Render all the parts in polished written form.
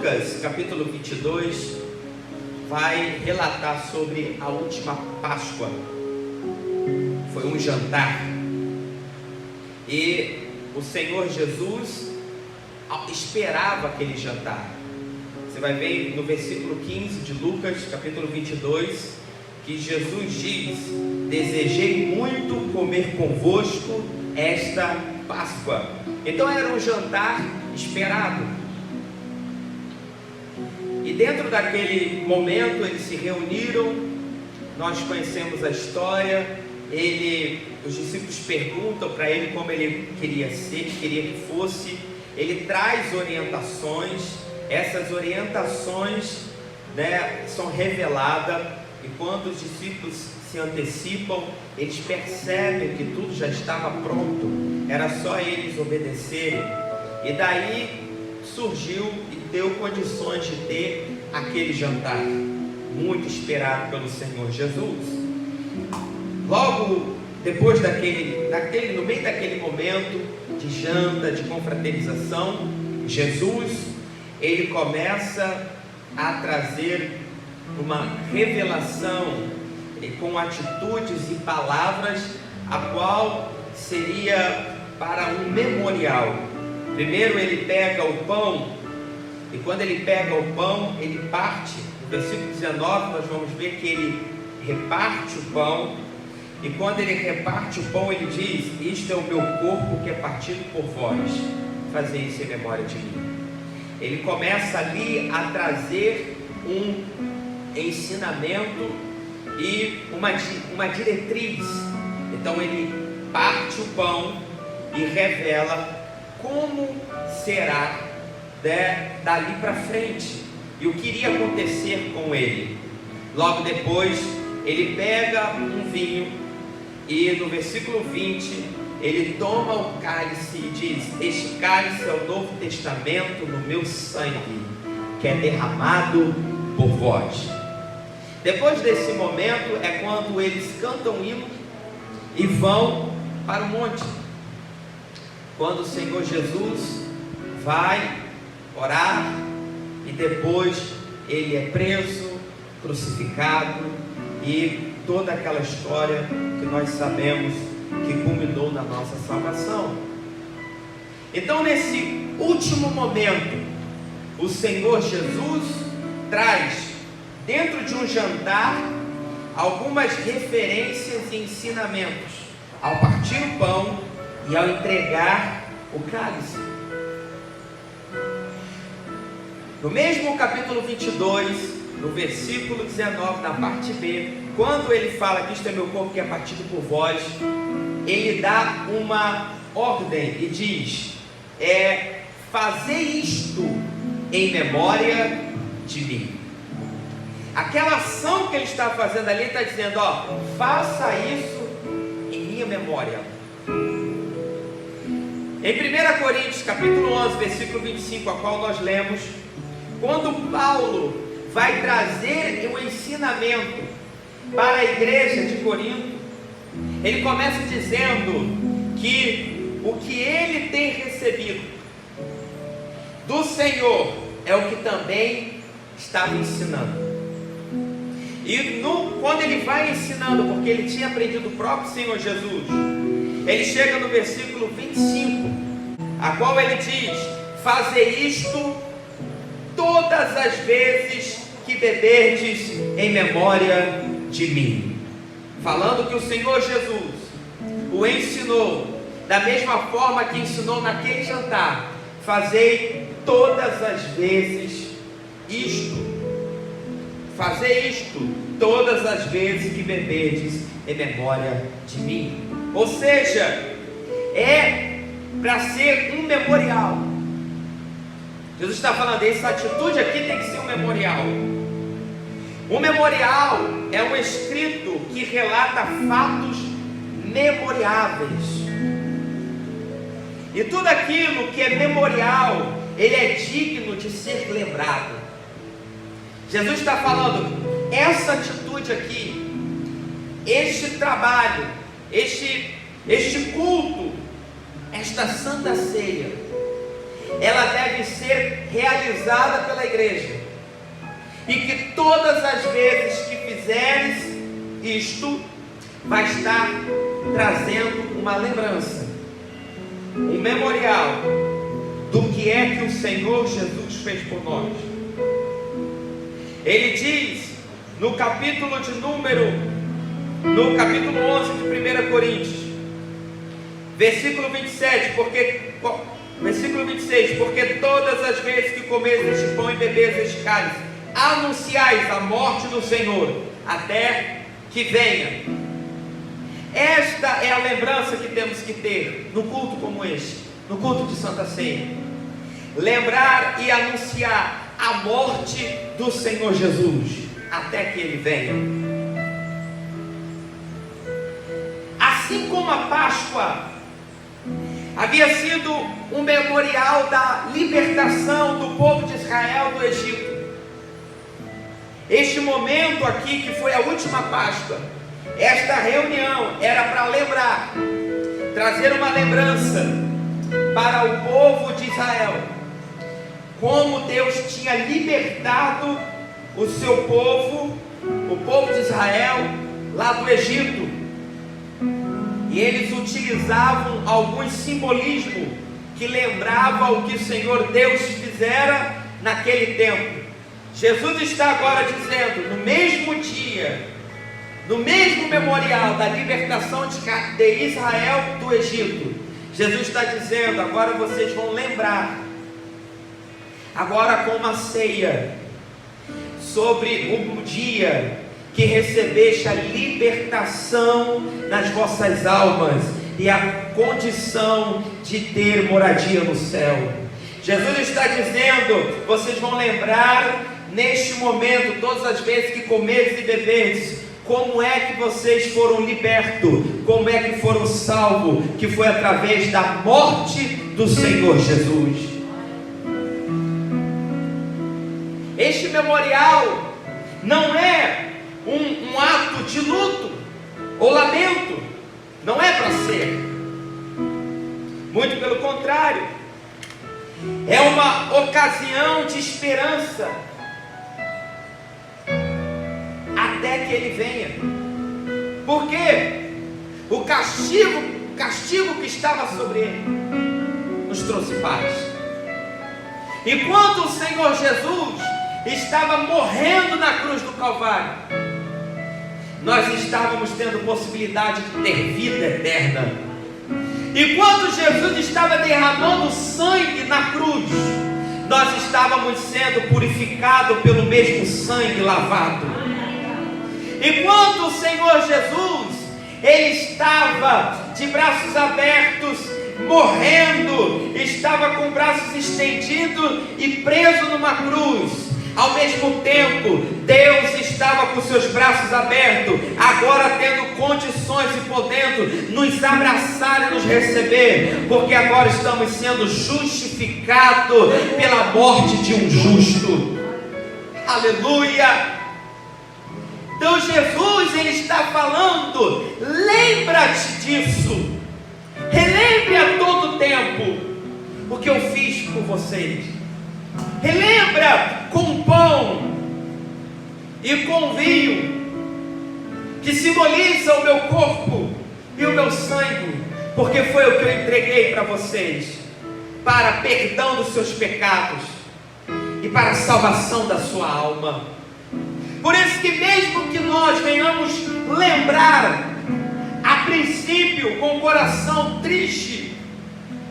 Lucas, capítulo 22, vai relatar sobre a última Páscoa. Foi um jantar. E o Senhor Jesus esperava aquele jantar. Você vai ver no versículo 15 de Lucas, capítulo 22, que Jesus diz: desejei muito comer convosco esta Páscoa. Então era um jantar esperado. E dentro daquele momento eles se reuniram. Nós conhecemos a história. Os discípulos perguntam para ele como ele queria ser, queria que fosse. Ele traz orientações. Essas orientações, são reveladas. E quando os discípulos se antecipam, eles percebem que tudo já estava pronto. Era só eles obedecerem. E daí surgiu e deu condições de ter aquele jantar muito esperado pelo Senhor Jesus. Logo depois no meio daquele momento de janta, de confraternização, Jesus, ele começa a trazer uma revelação com atitudes e palavras, a qual seria para um memorial. Primeiro ele pega o pão, e quando ele pega o pão, ele parte. No versículo 19 nós vamos ver que ele reparte o pão, e quando ele reparte o pão, ele diz: isto é o meu corpo que é partido por vós, fazei isso em memória de mim. Ele começa ali a trazer um ensinamento e uma diretriz. Então ele parte o pão e revela como será dali para frente e o que iria acontecer com ele. Logo depois ele pega um vinho e no versículo 20 ele toma o cálice e diz: este cálice é o Novo Testamento no meu sangue, que é derramado por vós. Depois desse momento é quando eles cantam um hino e vão para o monte. Quando o Senhor Jesus vai orar e depois ele é preso, crucificado e toda aquela história que nós sabemos que culminou na nossa salvação. Então, nesse último momento, o Senhor Jesus traz dentro de um jantar algumas referências e ensinamentos ao partir o pão e ao entregar o cálice. No mesmo capítulo 22, no versículo 19, na parte B, quando ele fala que isto é meu corpo que é partido por vós, ele dá uma ordem e diz: fazei isto em memória de mim. Aquela ação que ele está fazendo ali, ele está dizendo: faça isso em minha memória. Em 1 Coríntios capítulo 11, versículo 25, a qual nós lemos, quando Paulo vai trazer um ensinamento para a igreja de Corinto, ele começa dizendo que o que ele tem recebido do Senhor é o que também estava ensinando. E quando ele vai ensinando, porque ele tinha aprendido o próprio Senhor Jesus, ele chega no versículo 25, a qual ele diz: fazei isto todas as vezes que beberdes em memória de mim. Falando que o Senhor Jesus o ensinou da mesma forma que ensinou naquele jantar: fazei todas as vezes isto. Fazei isto todas as vezes que beberdes em memória de mim. Ou seja, é para ser um memorial. Jesus está falando: essa atitude aqui tem que ser um memorial. Um memorial é um escrito que relata fatos memoriáveis. E tudo aquilo que é memorial, ele é digno de ser lembrado. Jesus está falando: essa atitude aqui, este trabalho, este culto, esta santa ceia, ela deve ser realizada pela igreja, e que todas as vezes que fizeres isto, vai estar trazendo uma lembrança, um memorial do que é que o Senhor Jesus fez por nós. Ele diz no capítulo 11 de 1 Coríntios, versículo 26, porque todas as vezes que comeis este pão e bebeis este cálice, anunciais a morte do Senhor, até que venha. Esta é a lembrança que temos que ter no culto como este, no culto de Santa Ceia. Lembrar e anunciar a morte do Senhor Jesus, até que Ele venha. Assim como a Páscoa havia sido um memorial da libertação do povo de Israel do Egito, este momento aqui, que foi a última Páscoa, esta reunião era para lembrar, trazer uma lembrança para o povo de Israel, como Deus tinha libertado o seu povo, o povo de Israel, lá do Egito. E eles utilizavam alguns simbolismos que lembravam o que o Senhor Deus fizera naquele tempo. Jesus está agora dizendo, no mesmo dia, no mesmo memorial da libertação de Israel do Egito, Jesus está dizendo, agora vocês vão lembrar, agora com uma ceia, sobre o dia que recebeste a libertação nas vossas almas e a condição de ter moradia no céu. Jesus está dizendo, vocês vão lembrar neste momento, todas as vezes que comeres e beberes, como é que vocês foram libertos, como é que foram salvos, que foi através da morte do Senhor Jesus. Este memorial não é um ato de luto ou lamento, não é para ser, muito pelo contrário, é uma ocasião de esperança, até que Ele venha. Porque o castigo que estava sobre Ele nos trouxe paz. Enquanto o Senhor Jesus estava morrendo na cruz do Calvário, nós estávamos tendo possibilidade de ter vida eterna. Enquanto Jesus estava derramando sangue na cruz, nós estávamos sendo purificados pelo mesmo sangue lavado. Enquanto o Senhor Jesus, Ele estava de braços abertos, morrendo, estava com braços estendidos e preso numa cruz, ao mesmo tempo, Deus estava com seus braços abertos, agora tendo condições e podendo nos abraçar e nos receber, porque agora estamos sendo justificados pela morte de um justo. Aleluia! Então Jesus, Ele está falando, lembra-te disso, relembre a todo tempo o que eu fiz por vocês. Relembra com pão e com vinho, que simboliza o meu corpo e o meu sangue, porque foi o que eu entreguei para vocês, para perdão dos seus pecados e para a salvação da sua alma. Por isso que mesmo que nós venhamos lembrar, a princípio com o coração triste,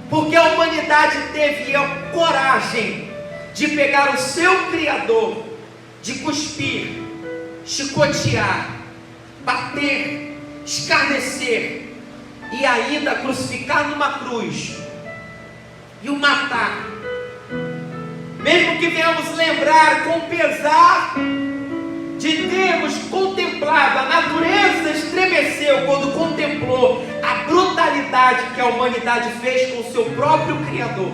porque a humanidade teve a coragem de pegar o seu Criador, de cuspir, chicotear, bater, escarnecer e ainda crucificar numa cruz e o matar. Mesmo que venhamos lembrar com pesar de termos contemplado, a natureza estremeceu quando contemplou a brutalidade que a humanidade fez com o seu próprio Criador.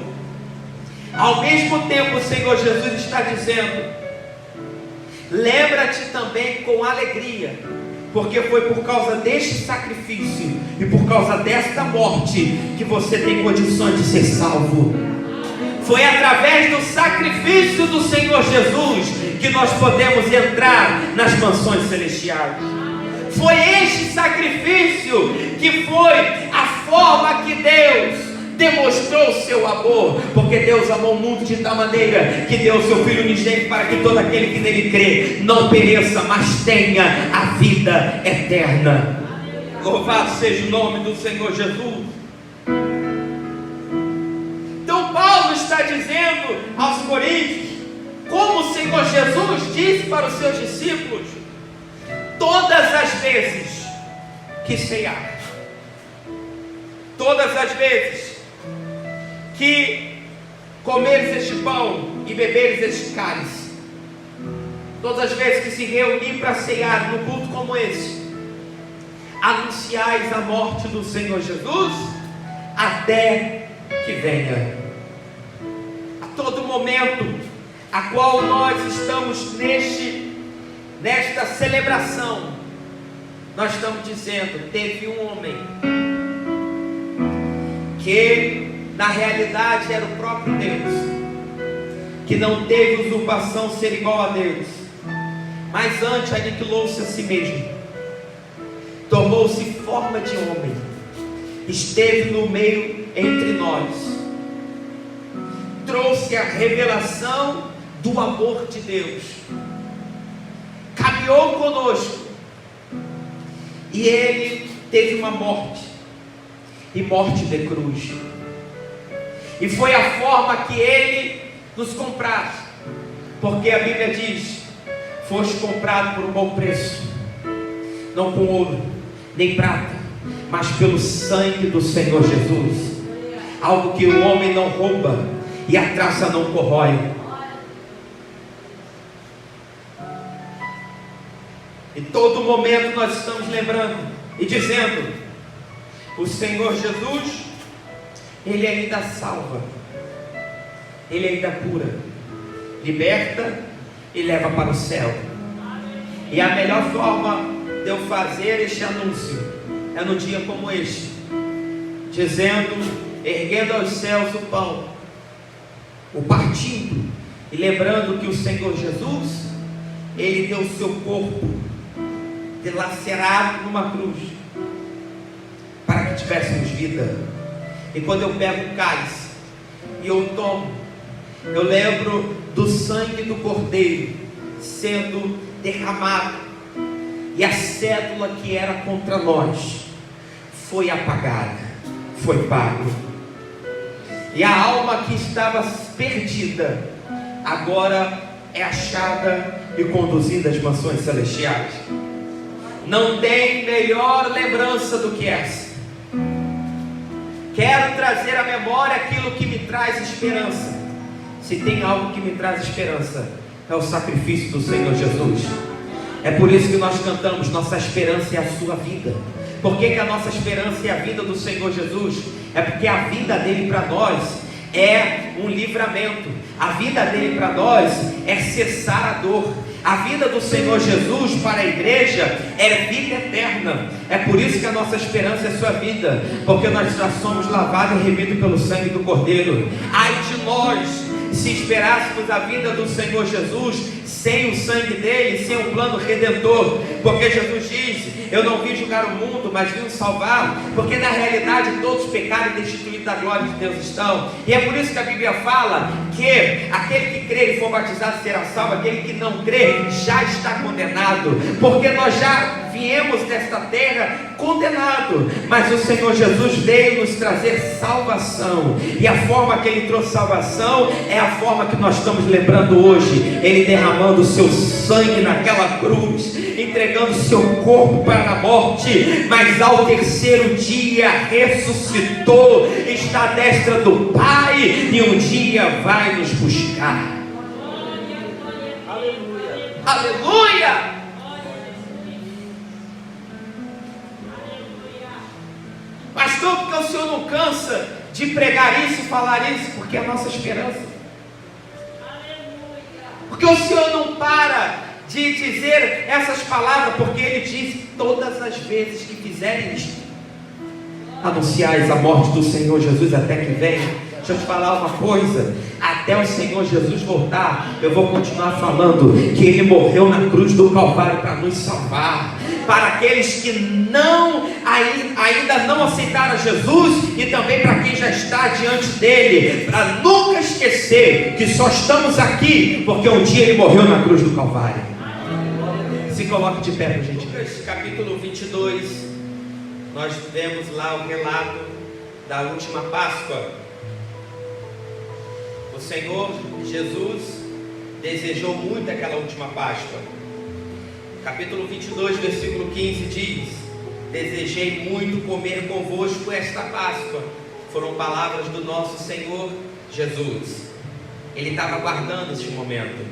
Ao mesmo tempo, o Senhor Jesus está dizendo: lembra-te também com alegria, porque foi por causa deste sacrifício e por causa desta morte que você tem condições de ser salvo. Foi através do sacrifício do Senhor Jesus que nós podemos entrar nas mansões celestiais. Foi este sacrifício que foi a forma que Deus demonstrou o seu amor, porque Deus amou o mundo de tal maneira que deu o seu Filho unigênito para que todo aquele que nele crê não pereça, mas tenha a vida eterna. Louvado seja o nome do Senhor Jesus. Então Paulo está dizendo aos coríntios, como o Senhor Jesus disse para os seus discípulos: todas as vezes que cear, todas as vezes que comeres este pão e beberes este cálice, todas as vezes que se reunir para cear no culto como esse, anunciais a morte do Senhor Jesus até que venha. A todo momento a qual nós estamos nesta celebração, nós estamos dizendo: teve um homem que na realidade era o próprio Deus, que não teve usurpação ser igual a Deus, mas antes aniquilou-se a si mesmo, tomou-se forma de homem, esteve no meio entre nós, trouxe a revelação do amor de Deus, caminhou conosco, e ele teve uma morte, e morte de cruz, e foi a forma que ele nos comprasse, porque a Bíblia diz: foste comprado por um bom preço, não com ouro nem prata, mas pelo sangue do Senhor Jesus, algo que o homem não rouba e a traça não corrói. Em todo momento nós estamos lembrando e dizendo: o Senhor Jesus, Ele ainda salva, Ele ainda cura, liberta e leva para o céu. E a melhor forma de eu fazer este anúncio é no dia como este, dizendo, erguendo aos céus o pão, o partindo, e lembrando que o Senhor Jesus, Ele deu o seu corpo dilacerado numa cruz, para que tivéssemos vida. E quando eu pego o cálice e eu tomo, eu lembro do sangue do Cordeiro sendo derramado, e a cédula que era contra nós foi apagada, foi pago, e a alma que estava perdida agora é achada e conduzida às mansões celestiais. Não tem melhor lembrança do que essa. Quero trazer à memória aquilo que me traz esperança. Se tem algo que me traz esperança, é o sacrifício do Senhor Jesus. É por isso que nós cantamos: nossa esperança é a sua vida. Por que a nossa esperança é a vida do Senhor Jesus? É porque a vida dele para nós é um livramento. A vida dele para nós é cessar a dor. A vida do Senhor Jesus para a igreja é vida eterna. É por isso que a nossa esperança é a sua vida, porque nós já somos lavados e remidos pelo sangue do Cordeiro. Ai de nós, se esperássemos a vida do Senhor Jesus sem o sangue dele, sem o plano redentor, porque Jesus diz: eu não vim julgar o mundo, mas vim salvar, porque na realidade todos pecaram e destituídos da glória de Deus estão. E é por isso que a Bíblia fala que aquele que crê e for batizado será salvo, aquele que não crê já está condenado, porque nós já viemos desta terra condenado, mas o Senhor Jesus veio nos trazer salvação, e a forma que Ele trouxe salvação é a forma que nós estamos lembrando hoje. Ele derramando o seu sangue naquela cruz, entregando o seu corpo para a morte, mas ao terceiro dia ressuscitou, está à destra do Pai, e um dia vai nos buscar. Aleluia, aleluia. Pastor, porque o Senhor não cansa de pregar isso e falar isso? Porque é a nossa esperança. Porque o Senhor não para de dizer essas palavras, porque Ele diz: todas as vezes que fizerem isto, anunciais a morte do Senhor Jesus até que venha. Deixa eu te falar uma coisa: até o Senhor Jesus voltar, eu vou continuar falando que Ele morreu na cruz do Calvário para nos salvar. Para aqueles que ainda não aceitaram Jesus, e também para quem já está diante dele, para nunca esquecer que só estamos aqui porque um dia Ele morreu na cruz do Calvário. Se coloque de pé, gente. Capítulo 22, nós vemos lá o relato da última Páscoa. O Senhor Jesus desejou muito aquela última Páscoa. Capítulo 22, versículo 15 diz: desejei muito comer convosco esta Páscoa. Foram palavras do nosso Senhor Jesus. Ele estava aguardando este momento.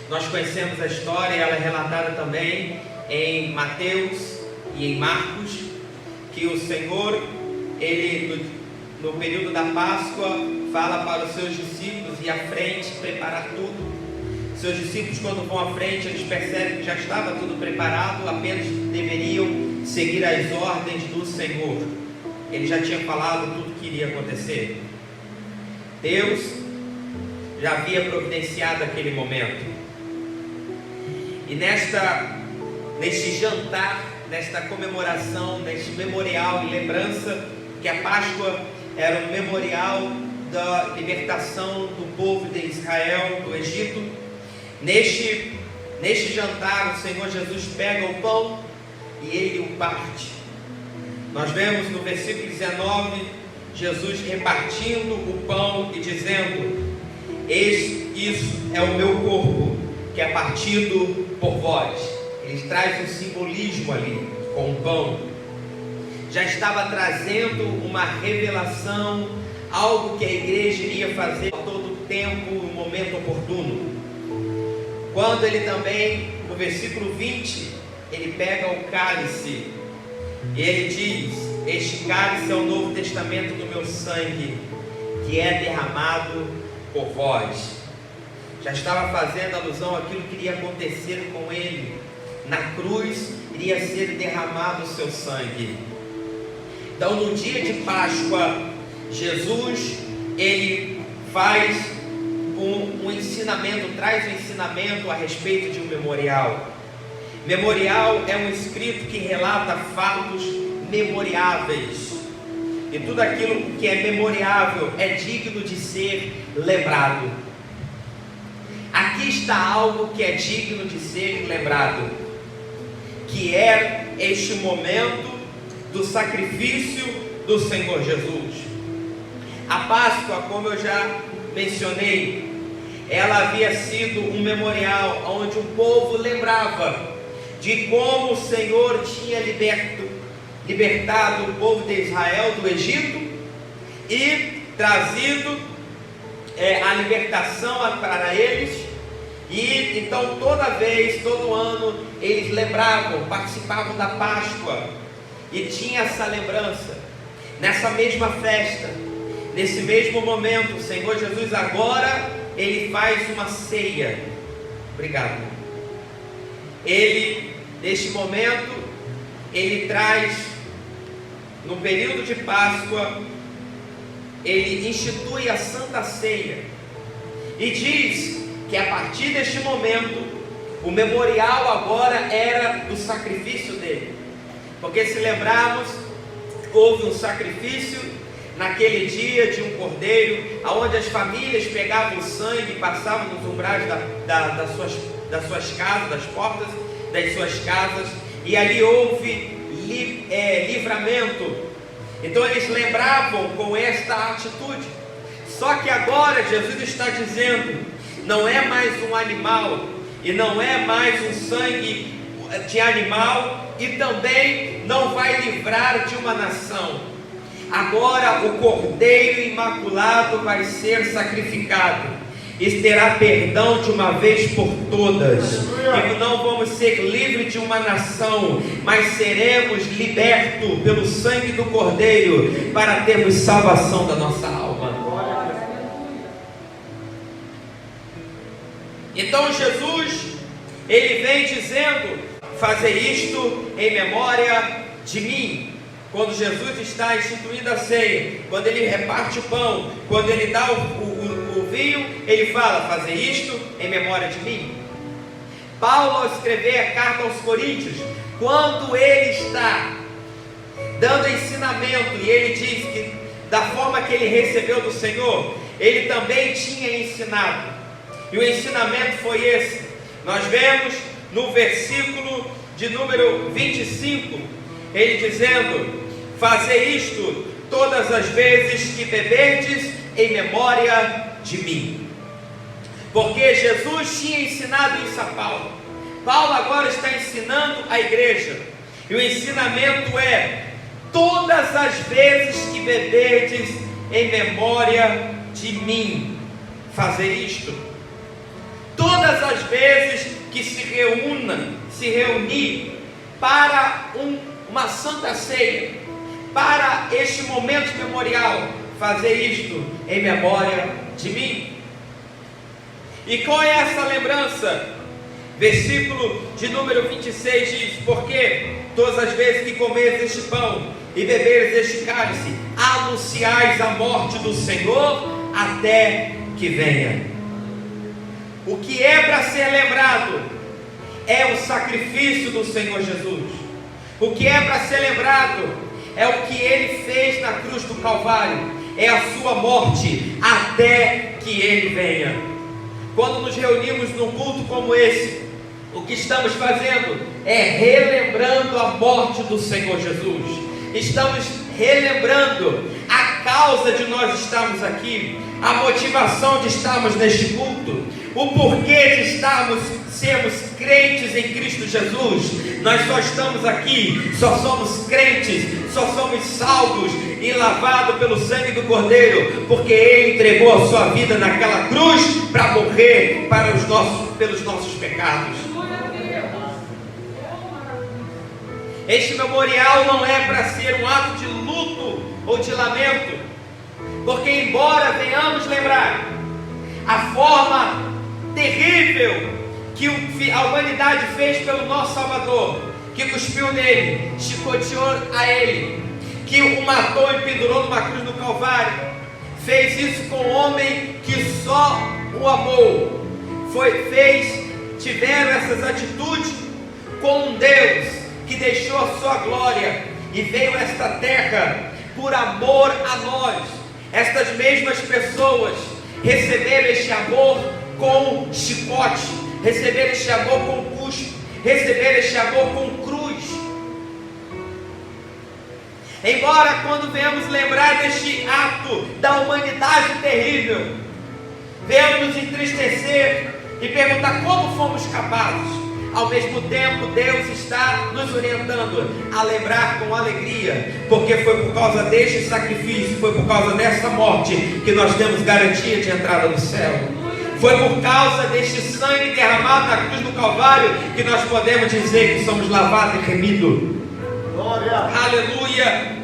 Nós conhecemos a história, ela é relatada também em Mateus e em Marcos, que o Senhor, Ele no período da Páscoa, fala para os seus discípulos ir à frente, preparar tudo. Seus discípulos, quando vão à frente, eles percebem que já estava tudo preparado, apenas deveriam seguir as ordens do Senhor. Ele já tinha falado tudo que iria acontecer. Deus já havia providenciado aquele momento. E neste jantar, nesta comemoração, neste memorial e lembrança, que a Páscoa era um memorial da libertação do povo de Israel do Egito. Neste jantar, o Senhor Jesus pega o pão e Ele o parte. Nós vemos no versículo 19, Jesus repartindo o pão e dizendo: isso é o meu corpo, que é partido por vós. Ele traz um simbolismo ali, com o pão. Já estava trazendo uma revelação, algo que a igreja iria fazer a todo tempo, no momento oportuno. Quando ele também, no versículo 20, ele pega o cálice e ele diz: este cálice é o Novo Testamento do meu sangue, que é derramado por vós. Já estava fazendo alusão àquilo que iria acontecer com ele. Na cruz iria ser derramado o seu sangue. Então, no dia de Páscoa, Jesus, ele faz um ensinamento, traz um ensinamento a respeito de um memorial. Memorial é um escrito que relata fatos memoriáveis. E tudo aquilo que é memoriável é digno de ser lembrado. Aqui está algo que é digno de ser lembrado, que é este momento do sacrifício do Senhor Jesus. A Páscoa, como eu já mencionei, ela havia sido um memorial onde o povo lembrava de como o Senhor tinha libertado o povo de Israel do Egito e trazido a libertação para eles. E então toda vez, todo ano, eles lembravam, participavam da Páscoa e tinha essa lembrança. Nessa mesma festa, nesse mesmo momento, o Senhor Jesus agora, Ele faz uma ceia. Obrigado. Ele, neste momento, Ele traz, no período de Páscoa, Ele institui a Santa Ceia. E diz que a partir deste momento, o memorial agora era do sacrifício dele. Porque se lembrarmos, houve um sacrifício naquele dia de um cordeiro, onde as famílias pegavam o sangue e passavam nos umbrais das suas casas, das portas das suas casas, e ali houve livramento. Então eles lembravam com esta atitude. Só que agora Jesus está dizendo: não é mais um animal, e não é mais um sangue de animal, e também não vai livrar de uma nação. Agora o Cordeiro Imaculado vai ser sacrificado e terá perdão de uma vez por todas. E não vamos ser livres de uma nação, mas seremos libertos pelo sangue do Cordeiro para termos salvação da nossa alma. Então Jesus, Ele vem dizendo: fazer isto em memória de mim. quando Jesus está instituindo a ceia, quando ele reparte o pão, quando ele dá o vinho, ele fala: fazer isto em memória de mim. Paulo, ao escrever a carta aos Coríntios, quando ele está dando ensinamento, e ele diz que da forma que ele recebeu do Senhor, ele também tinha ensinado, e o ensinamento foi esse. Nós vemos no versículo de número 25, ele dizendo: fazer isto todas as vezes que beberdes em memória de mim. Porque Jesus tinha ensinado isso a Paulo. Paulo agora está ensinando a igreja, e o ensinamento é: todas as vezes que beberdes em memória de mim, fazer isto. Todas as vezes que se reunir para uma santa ceia, para este momento memorial, fazer isto em memória de mim. E qual é essa lembrança? Versículo de número 26 diz: porque todas as vezes que comeres este pão e beberes este cálice, anunciais a morte do Senhor até que venha. O que é para ser lembrado é o sacrifício do Senhor Jesus. O que é para ser lembrado é o que Ele fez na cruz do Calvário, é a sua morte até que Ele venha. Quando nos reunimos num culto como esse, o que estamos fazendo é relembrando a morte do Senhor Jesus. Estamos relembrando a causa de nós estarmos aqui, a motivação de estarmos neste culto, o porquê de sermos crentes em Cristo Jesus. Nós só estamos aqui, só somos crentes, só somos salvos e lavados pelo sangue do Cordeiro, porque Ele entregou a sua vida naquela cruz para morrer pelos nossos pecados. Este memorial não é para ser um ato de luto ou de lamento, porque embora venhamos lembrar a forma terrível que a humanidade fez pelo nosso Salvador, que cuspiu nele, chicoteou a ele, que o matou e pendurou numa cruz no Calvário, fez isso com um homem que só o amou, tiveram essas atitudes com um Deus que deixou a sua glória e veio a esta terra por amor a nós. Estas mesmas pessoas receberam este amor com chicote, receberam este amor com cuspe, receberam este amor com cruz. Embora quando venhamos lembrar deste ato da humanidade terrível, venhamos nos entristecer e perguntar como fomos capazes. Ao mesmo tempo, Deus está nos orientando a lembrar com alegria, porque foi por causa deste sacrifício, foi por causa dessa morte que nós temos garantia de entrada no céu. Foi por causa deste sangue derramado na cruz do Calvário que nós podemos dizer que somos lavados e remidos. Glória. Aleluia.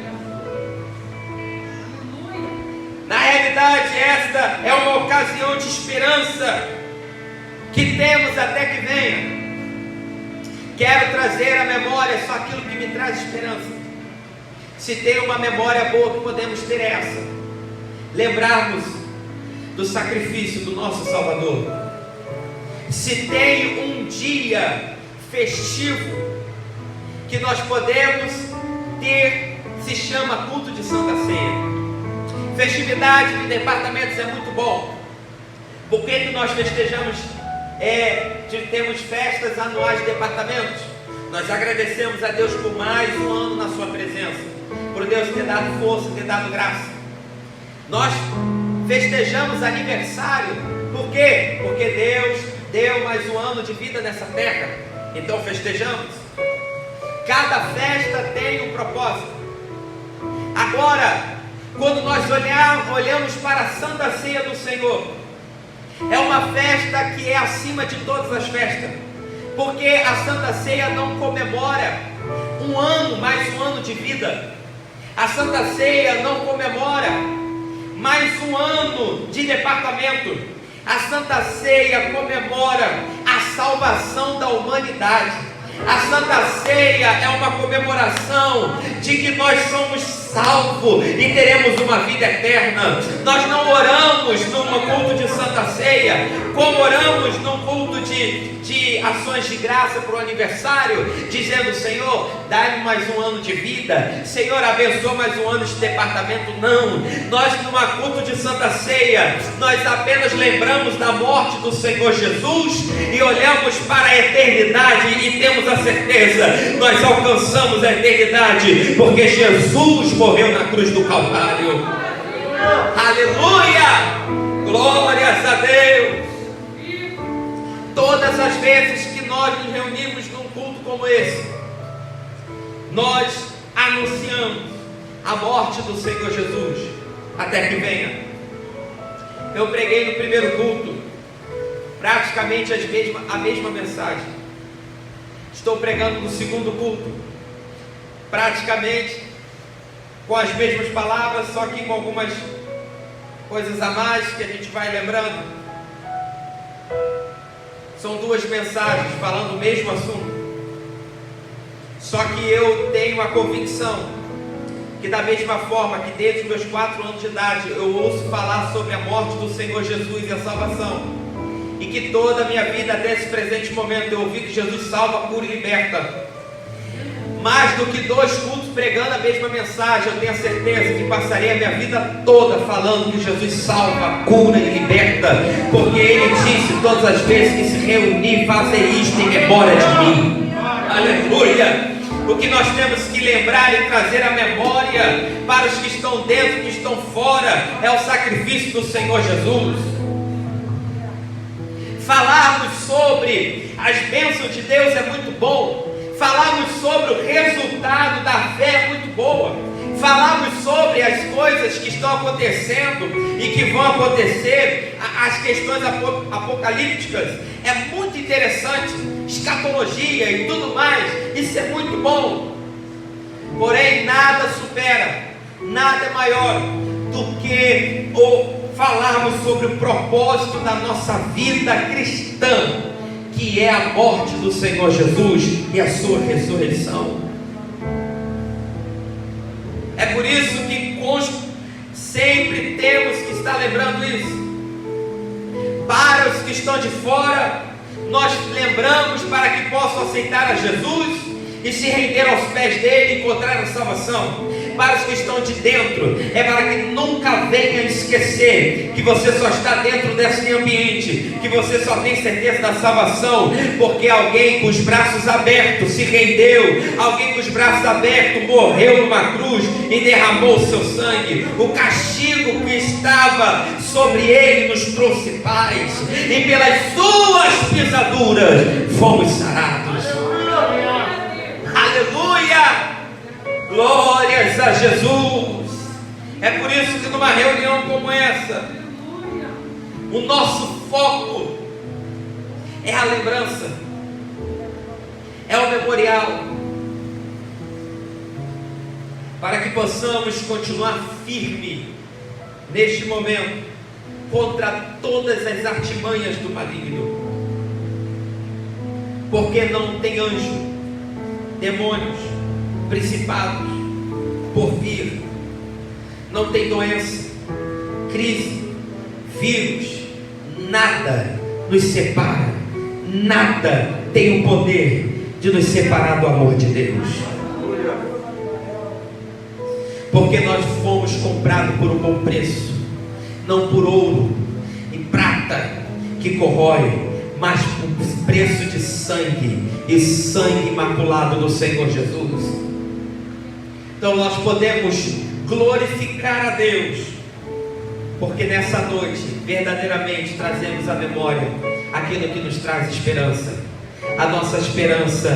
Na realidade, esta é uma ocasião de esperança que temos até que venha. Quero trazer à memória só aquilo que me traz esperança. Se tem uma memória boa que podemos ter é essa: lembrarmos do sacrifício do nosso Salvador. Se tem um dia festivo que nós podemos ter, se chama culto de Santa Ceia. Festividade de departamentos é muito bom. Por que nós festejamos? Temos festas anuais de departamentos. Nós agradecemos a Deus por mais um ano na sua presença, por Deus ter dado força, ter dado graça. Nós festejamos aniversário. Por quê? Porque Deus deu mais um ano de vida nessa terra. Então festejamos. Cada festa tem um propósito. Agora, quando nós olhamos para a Santa Ceia do Senhor, é uma festa que é acima de todas as festas, porque a Santa Ceia não comemora um ano, mais um ano de vida. A Santa Ceia não comemora mais um ano de departamento. A Santa Ceia comemora a salvação da humanidade. A Santa Ceia é uma comemoração de que nós somos salvos e teremos uma vida eterna. Nós não oramos num culto de Santa Ceia como oramos num culto de ações de graça para o aniversário, dizendo: Senhor, dá-me mais um ano de vida, Senhor, abençoa mais um ano de departamento. Não, nós numa culto de Santa Ceia, nós apenas lembramos da morte do Senhor Jesus e olhamos para a eternidade e temos a certeza, nós alcançamos a eternidade, porque Jesus morreu na cruz do Calvário. Aleluia! Glórias a Deus! Todas as vezes que nós nos reunimos num culto como esse, nós anunciamos a morte do Senhor Jesus até que venha. Eu preguei no primeiro culto praticamente a mesma mensagem. Estou pregando no segundo culto praticamente com as mesmas palavras, só que com algumas coisas a mais que a gente vai lembrando. São duas mensagens falando o mesmo assunto. Só que eu tenho a convicção que, da mesma forma que desde os meus 4 anos de idade eu ouço falar sobre a morte do Senhor Jesus e a salvação, e que toda a minha vida até esse presente momento eu ouvi que Jesus salva, cura e liberta, mais do que 2 cultos pregando a mesma mensagem, eu tenho a certeza que passarei a minha vida toda falando que Jesus salva, cura e liberta, porque Ele disse todas as vezes que se reunir, fazer isto em memória de mim. Aleluia! O que nós temos que lembrar e trazer à memória para os que estão dentro, que estão fora, é o sacrifício do Senhor Jesus. Falarmos sobre as bênçãos de Deus é muito bom. Falarmos sobre o resultado da fé é muito boa. Falarmos sobre as coisas que estão acontecendo e que vão acontecer, as questões apocalípticas, é muito interessante. Escatologia e tudo mais, isso é muito bom. Porém, nada supera, nada é maior do que falarmos sobre o propósito da nossa vida cristã, que é a morte do Senhor Jesus e a sua ressurreição. É por isso que sempre temos que estar lembrando isso. Para os que estão de fora, nós lembramos para que possam aceitar a Jesus e se render aos pés dele e encontrar a salvação. Para os que estão de dentro, é para que nunca venha esquecer que você só está dentro desse ambiente, que você só tem certeza da salvação porque alguém com os braços abertos se rendeu, alguém com os braços abertos morreu numa cruz e derramou o seu sangue. O castigo que estava sobre ele nos trouxe paz, e pelas suas pisaduras fomos sarados. Aleluia! Glórias a Jesus. É por isso que numa reunião como essa, o nosso foco é a lembrança, é o memorial, para que possamos continuar firme neste momento contra todas as artimanhas do maligno, porque não tem anjo, demônios, principados por vir, não tem doença, crise, vírus, nada nos separa, nada tem o poder de nos separar do amor de Deus, porque nós fomos comprados por um bom preço, não por ouro e prata que corrói, mas por preço de sangue, e sangue imaculado do Senhor Jesus. Então nós podemos glorificar a Deus, porque nessa noite verdadeiramente trazemos à memória aquilo que nos traz esperança. A nossa esperança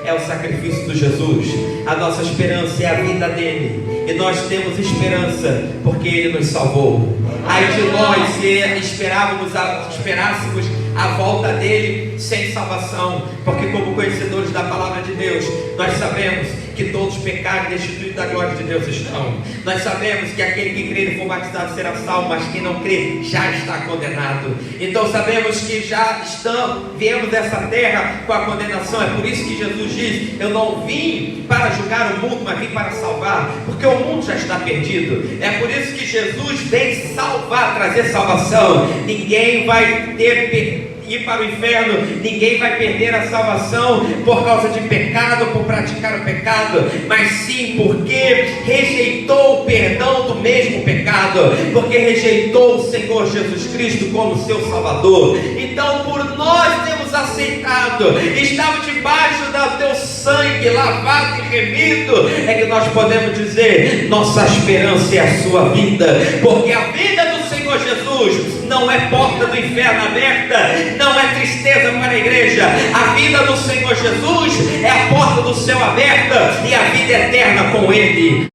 é o sacrifício de Jesus, a nossa esperança é a vida dele, e nós temos esperança porque ele nos salvou. Ai de nós se esperássemos a volta dele sem salvação, porque como conhecedores da palavra de Deus, nós sabemos que todos pecaram e destituídos da glória de Deus estão. Nós sabemos que aquele que crer e for batizado será salvo, mas quem não crê já está condenado. Então sabemos que já viemos dessa terra com a condenação. É por isso que Jesus diz: eu não vim para julgar o mundo, mas vim para salvar, porque o mundo já está perdido. É por isso que Jesus vem salvar, trazer salvação. Ninguém vai ir para o inferno, ninguém vai perder a salvação por causa de pecado, por praticar o pecado, mas sim porque rejeitou o perdão do mesmo pecado, porque rejeitou o Senhor Jesus Cristo como seu Salvador. Então, por nós termos aceitado, estamos debaixo do teu sangue lavado e remido, é que nós podemos dizer: nossa esperança é a sua vida, porque a vida do Senhor Jesus não é porta do inferno aberta, não é tristeza para a igreja. A vida do Senhor Jesus é a porta do céu aberta e a vida eterna com Ele.